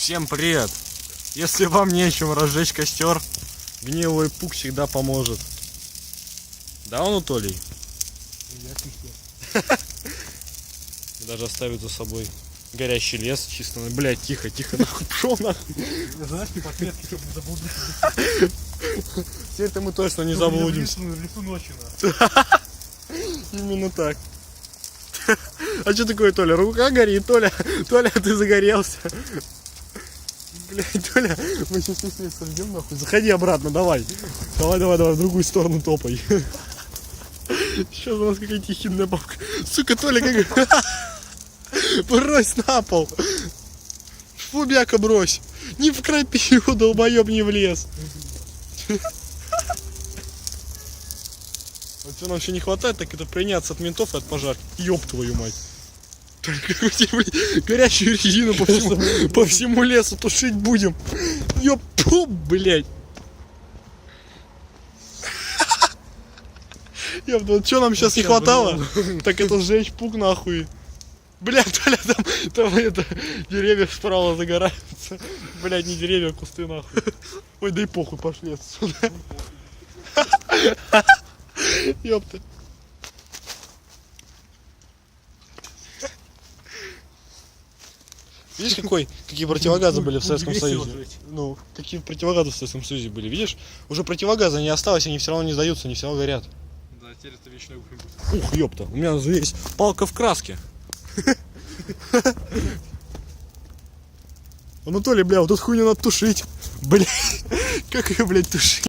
Всем привет! Если вам нечем разжечь костер, гнилой пук всегда поможет. Да, Анатолий? Даже оставит за собой горящий лес чисто. Блядь, тихо, нахуй, пшел нахуй. Знаешь, типа отметки, чтобы не заблудиться. Теперь-то мы точно не заблудимся. В лесу ночью. Именно так. А что такое, Толя? Рука горит, Толя. Толя, ты загорелся. Блядь, Толя, мы сейчас если сожгем нахуй. Заходи обратно, давай. Давай, в другую сторону топай. Сейчас у нас какая-то хидная бабка. Сука, Толя, как... Брось на пол. Фу, бяка, брось. Не в крапиву, долбоеб, не в лес. Вот что нам еще не хватает, так это приняться от ментов и от пожарки. Ёб твою мать. Только горячую резину по всему лесу тушить будем. Ёб, блядь. Ёб, вот что нам сейчас не хватало, так это сжечь пук нахуй. Блядь, Толя, там это, деревья справа загораются. Блядь, не деревья, а кусты нахуй. Ой, да и похуй, пошли отсюда. Ёпта. Видишь, какие противогазы были в Советском Союзе? Ну, какие противогазы в Советском Союзе были, видишь? Уже противогаза не осталось, они все равно не сдаются, они все равно горят. Да, теперь это вечный огонь. Ух, ёпта, у меня есть палка в краске. Анатолий, бля, вот тут хуйню надо тушить. Блядь, как ее, блядь, тушить?